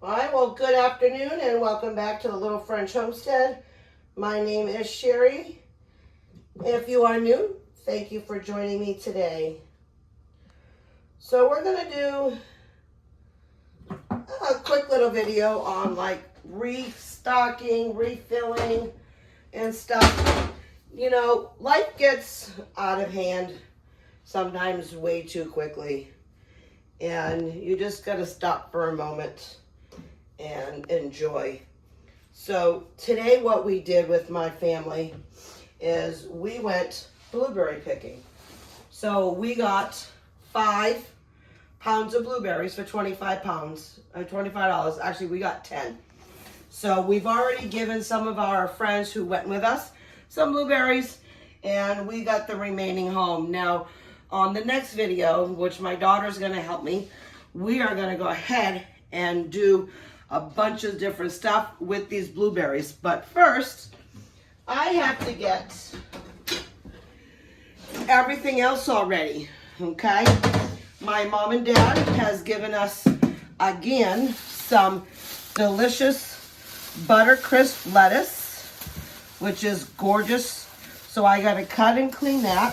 All right, well, good afternoon and welcome back to the Little French Homestead. My name is Sherry. If you are new, thank you for joining me today. So we're going to do a quick little video on like restocking, refilling, and stuff. You know, life gets out of hand sometimes way too quickly. And you just got to stop for a moment and enjoy. So today what we did with my family is we went blueberry picking. So we got 5 pounds of blueberries for 25 pounds, $25. Actually, we got 10. So we've already given some of our friends who went with us some blueberries, and we got the remaining home. Now, on the next video, which my daughter's gonna help me, we are gonna go ahead and do a bunch of different stuff with these blueberries. But first, I have to get everything else all ready, okay? My mom and dad has given us, again, some delicious butter crisp lettuce, which is gorgeous. So I gotta cut and clean that.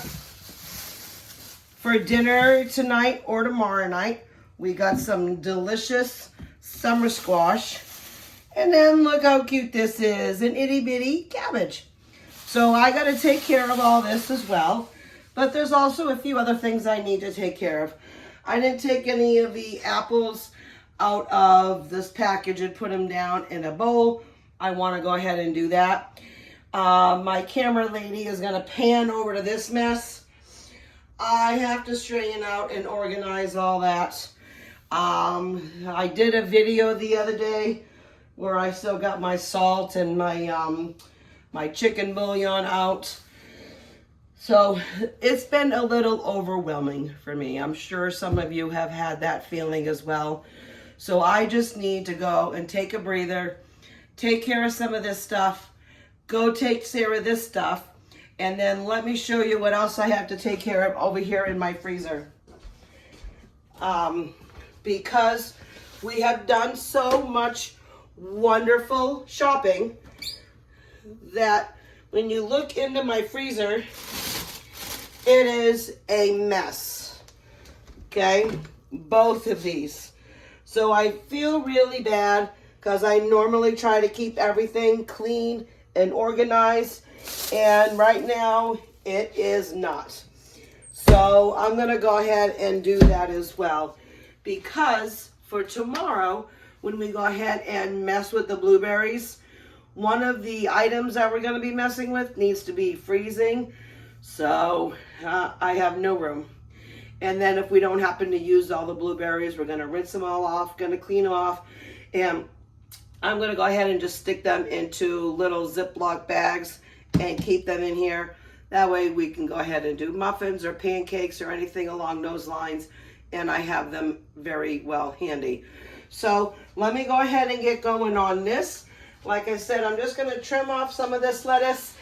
For dinner tonight or tomorrow night, we got some delicious summer squash. And then look how cute this is, an itty bitty cabbage. So I gotta take care of all this as well. But there's also a few other things I need to take care of. I didn't take any of the apples out of this package and put them down in a bowl. I wanna go ahead and do that. My camera lady is gonna pan over to this mess. I have to straighten out and organize all that. I did a video the other day where I still got my salt and my chicken bouillon out. So it's been a little overwhelming for me. I'm sure some of you have had that feeling as well. So I just need to go and take a breather, take care of some of this stuff, go take care of this stuff, and then let me show you what else I have to take care of over here in my freezer. Because we have done so much wonderful shopping that when you look into my freezer, it is a mess, okay? Both of these. So I feel really bad because I normally try to keep everything clean and organized, and right now it is not. So I'm gonna go ahead and do that as well, because for tomorrow, when we go ahead and mess with the blueberries, one of the items that we're gonna be messing with needs to be freezing. So I have no room. And then if we don't happen to use all the blueberries, we're gonna rinse them all off, gonna clean them off, and I'm gonna go ahead and just stick them into little Ziploc bags and keep them in here. That way we can go ahead and do muffins or pancakes or anything along those lines, and I have them very well handy. So let me go ahead and get going on this. Like I said, I'm just gonna trim off some of this lettuce,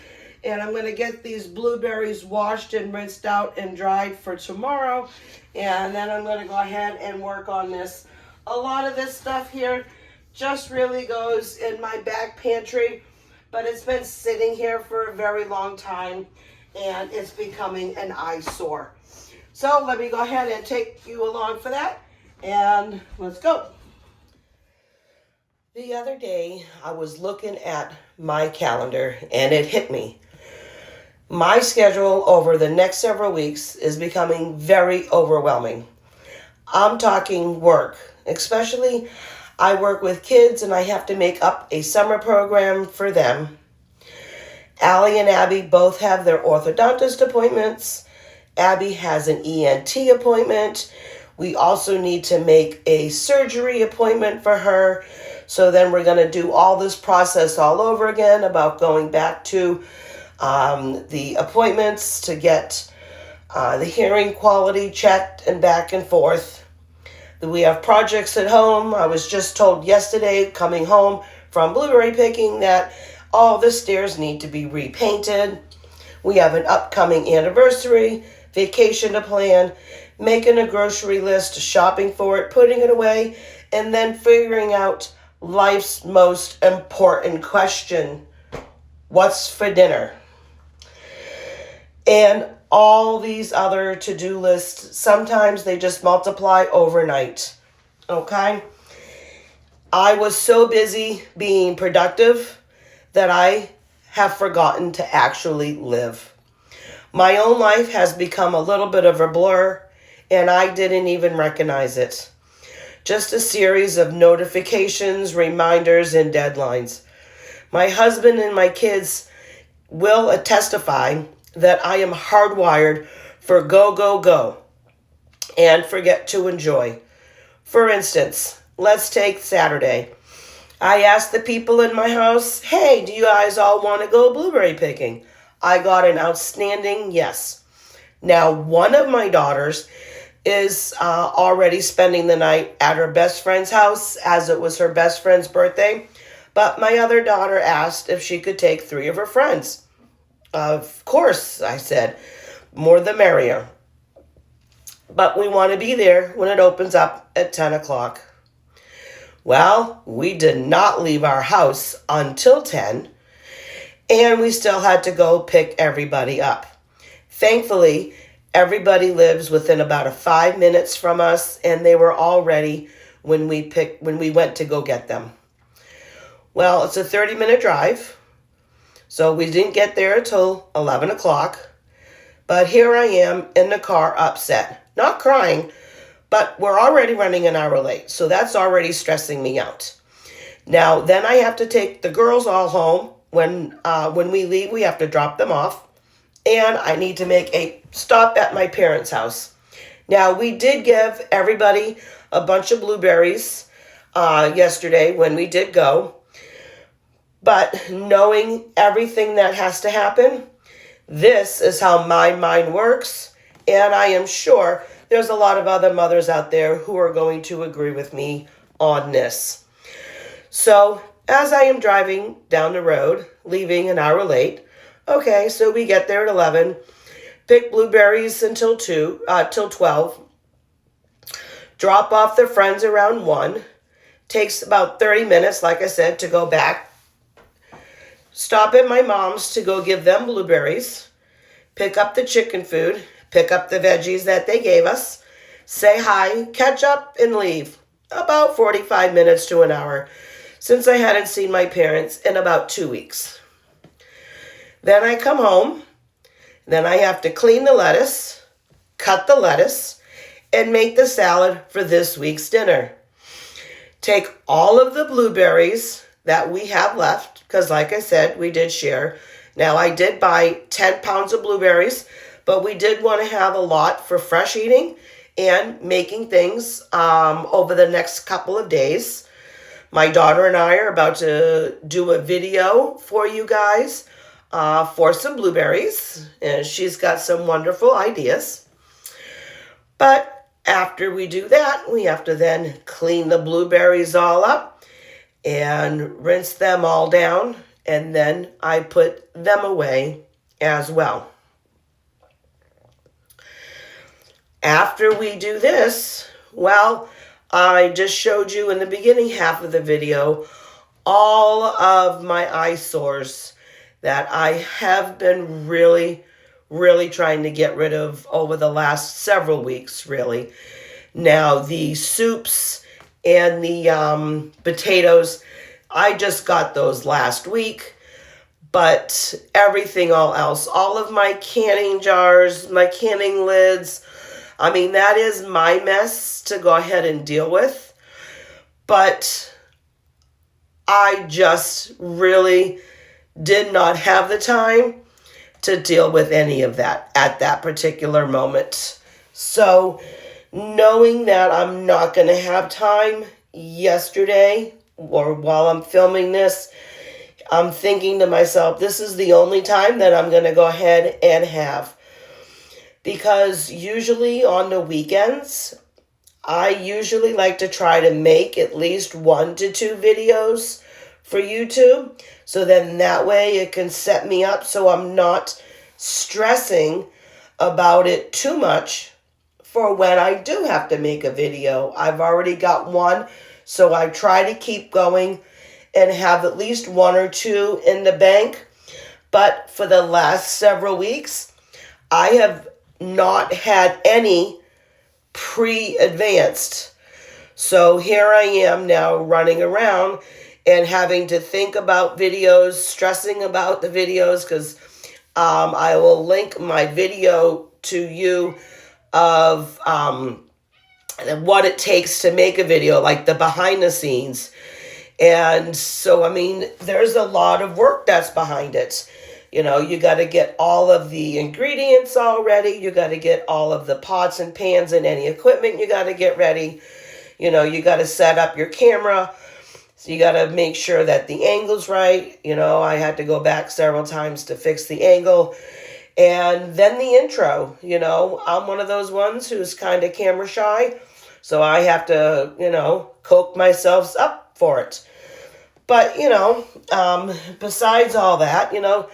and I'm gonna get these blueberries washed and rinsed out and dried for tomorrow. And then I'm gonna go ahead and work on this. A lot of this stuff here just really goes in my back pantry, but it's been sitting here for a very long time and it's becoming an eyesore. So let me go ahead and take you along for that, and let's go. The other day I was looking at my calendar and it hit me. My schedule over the next several weeks is becoming very overwhelming. I'm talking work, especially I work with kids and I have to make up a summer program for them. Allie and Abby both have their orthodontist appointments. Abby has an ENT appointment. We also need to make a surgery appointment for her. So then we're going to do all this process all over again about going back to the appointments to get the hearing quality checked and back and forth. We have projects at home. I was just told yesterday coming home from blueberry picking that all the stairs need to be repainted. We have an upcoming anniversary, vacation to plan, making a grocery list, shopping for it, putting it away, and then figuring out life's most important question: what's for dinner? And all these other to-do lists, sometimes they just multiply overnight. Okay? I was so busy being productive that I have forgotten to actually live. My own life has become a little bit of a blur, and I didn't even recognize it. Just a series of notifications, reminders, and deadlines. My husband and my kids will testify that I am hardwired for go, go, go, and forget to enjoy. For instance, let's take Saturday. I asked the people in my house, hey, do you guys all want to go blueberry picking? I got an outstanding yes. Now, one of my daughters is already spending the night at her best friend's house, as it was her best friend's birthday. But my other daughter asked if she could take 3 of her friends. Of course, I said, more the merrier. But we want to be there when it opens up at 10 o'clock. Well, we did not leave our house until 10, and we still had to go pick everybody up. Thankfully, everybody lives within about 5 minutes from us, and they were all ready when we went to go get them. Well, it's a 30-minute drive, so we didn't get there until 11 o'clock. But here I am in the car, upset. Not crying, but we're already running an hour late, so that's already stressing me out. Now, then I have to take the girls all home. When we leave, we have to drop them off. And I need to make a stop at my parents' house. Now, we did give everybody a bunch of blueberries yesterday when we did go. But knowing everything that has to happen, this is how my mind works. And I am sure there's a lot of other mothers out there who are going to agree with me on this. So, as I am driving down the road, leaving an hour late, okay, so we get there at 11, pick blueberries till 12, drop off their friends around 1, takes about 30 minutes, like I said, to go back, stop at my mom's to go give them blueberries, pick up the chicken food, pick up the veggies that they gave us, say hi, catch up, and leave. About 45 minutes to an hour, since I hadn't seen my parents in about 2 weeks. Then I come home, then I have to clean the lettuce, cut the lettuce, and make the salad for this week's dinner. Take all of the blueberries that we have left, because like I said, we did share. Now, I did buy 10 pounds of blueberries, but we did want to have a lot for fresh eating and making things over the next couple of days. My daughter and I are about to do a video for you guys for some blueberries, and she's got some wonderful ideas. But after we do that, we have to then clean the blueberries all up and rinse them all down, and then I put them away as well. After we do this, well, I just showed you in the beginning half of the video all of my eyesores that I have been really trying to get rid of over the last several weeks, really. Now, the soups and the potatoes, I just got those last week. But everything all else, all of my canning jars, my canning lids, I mean, that is my mess to go ahead and deal with. But I just really did not have the time to deal with any of that at that particular moment. So, knowing that I'm not going to have time yesterday or while I'm filming this, I'm thinking to myself, this is the only time that I'm going to go ahead and have. Because usually on the weekends, I usually like to try to make at least 1 to 2 videos for YouTube. So then that way it can set me up so I'm not stressing about it too much for when I do have to make a video. I've already got one So I try to keep going and have at least one or two in the bank. But for the last several weeks, I have not had any pre-advanced. So here I am now running around and having to think about videos, stressing about the videos, because I will link my video to you of what it takes to make a video, like the behind the scenes. And so, I mean, there's a lot of work that's behind it. You know, you got to get all of the ingredients all ready. You got to get all of the pots and pans and any equipment you got to get ready. You know, you got to set up your camera. So you got to make sure that the angle's right. You know, I had to go back several times to fix the angle. And then the intro, you know, I'm one of those ones who's kind of camera shy. So I have to, you know, coke myself up for it. But, you know, besides all that, you know,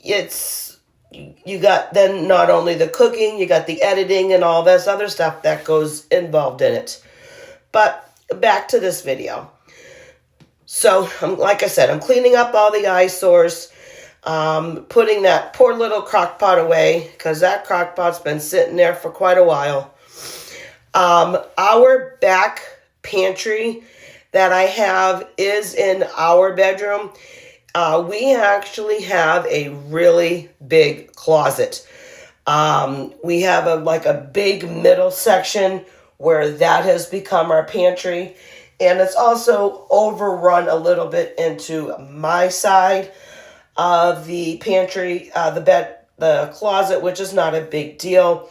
you got then not only the cooking, you got the editing and all this other stuff that goes involved in it. But back to this video. So, like I said, I'm cleaning up all the eyesores, putting that poor little crock pot away, because that crock pot's been sitting there for quite a while. Our back pantry that I have is in our bedroom. We actually have a really big closet. We have a big middle section where that has become our pantry. And it's also overrun a little bit into my side of the pantry, the closet, which is not a big deal.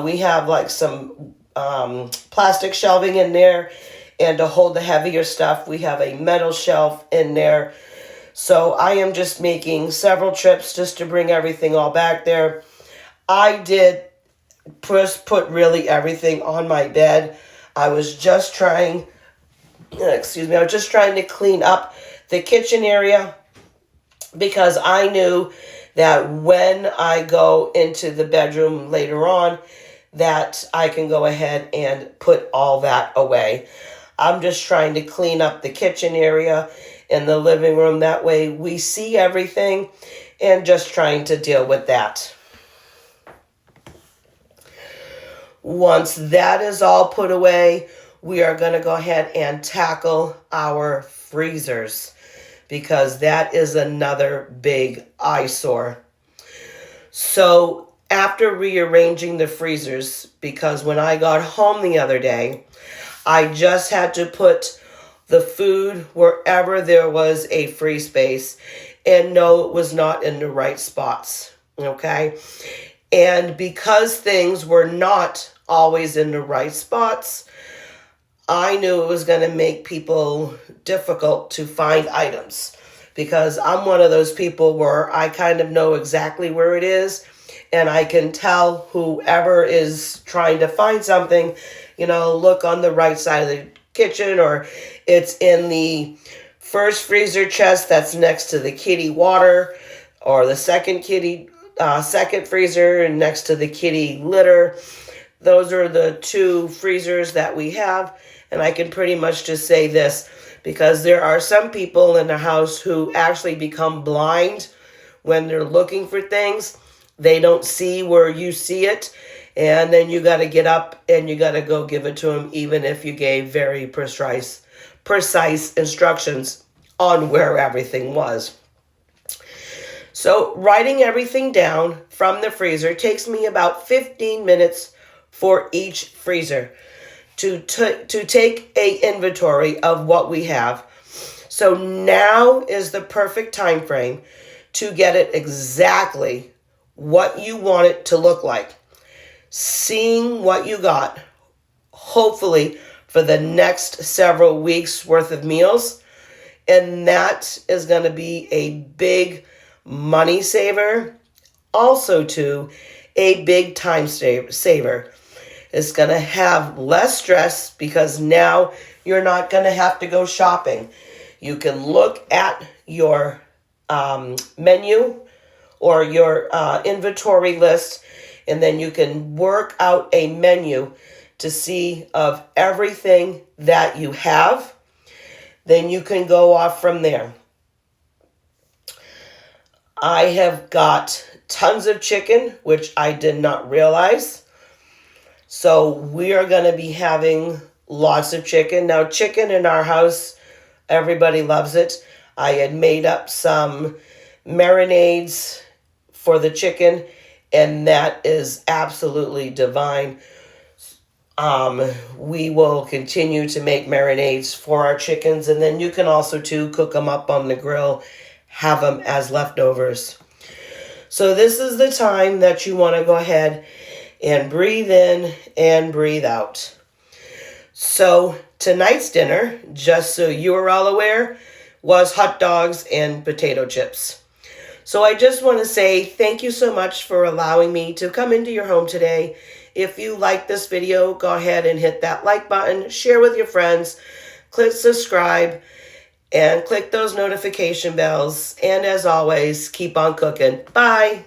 We have like some plastic shelving in there, and to hold the heavier stuff, we have a metal shelf in there. So I am just making several trips just to bring everything all back there. I did first put really everything on my bed. I was just trying to clean up the kitchen area, because I knew that when I go into the bedroom later on, that I can go ahead and put all that away. I'm just trying to clean up the kitchen area and the living room. That way we see everything, and just trying to deal with that. Once that is all put away, we are going to go ahead and tackle our freezers, because that is another big eyesore. So after rearranging the freezers, because when I got home the other day, I just had to put the food wherever there was a free space, and no, it was not in the right spots, okay? And because things were not always in the right spots, I knew it was going to make people difficult to find items, because I'm one of those people where I kind of know exactly where it is, and I can tell whoever is trying to find something, you know, look on the right side of the kitchen, or it's in the first freezer chest that's next to the kitty water, or the second freezer and next to the kitty litter. Those are the two freezers that we have. And I can pretty much just say this, because there are some people in the house who actually become blind when they're looking for things. They don't see where you see it. And then you got to get up and you got to go give it to them, even if you gave very precise instructions on where everything was. So writing everything down from the freezer takes me about 15 minutes for each freezer to take a inventory of what we have. So now is the perfect time frame to get it exactly what you want it to look like. Seeing what you got, hopefully for the next several weeks worth of meals. And that is going to be a big money saver. Also too, a big time saver. It's going to have less stress, because now you're not going to have to go shopping. You can look at your menu or your inventory list, and then you can work out a menu to see of everything that you have, then you can go off from there. I have got tons of chicken, which I did not realize. So we are going to be having lots of chicken. Now, chicken in our house, everybody loves it. I had made up some marinades for the chicken, and that is absolutely divine. We will continue to make marinades for our chickens, and then you can also too cook them up on the grill, have them as leftovers. So this is the time that you want to go ahead and breathe in and breathe out. So tonight's dinner, just so you are all aware, was hot dogs and potato chips. So I just want to say thank you so much for allowing me to come into your home today. If you like this video, go ahead and hit that like button, share with your friends, click subscribe, and click those notification bells. And as always, keep on cooking. Bye.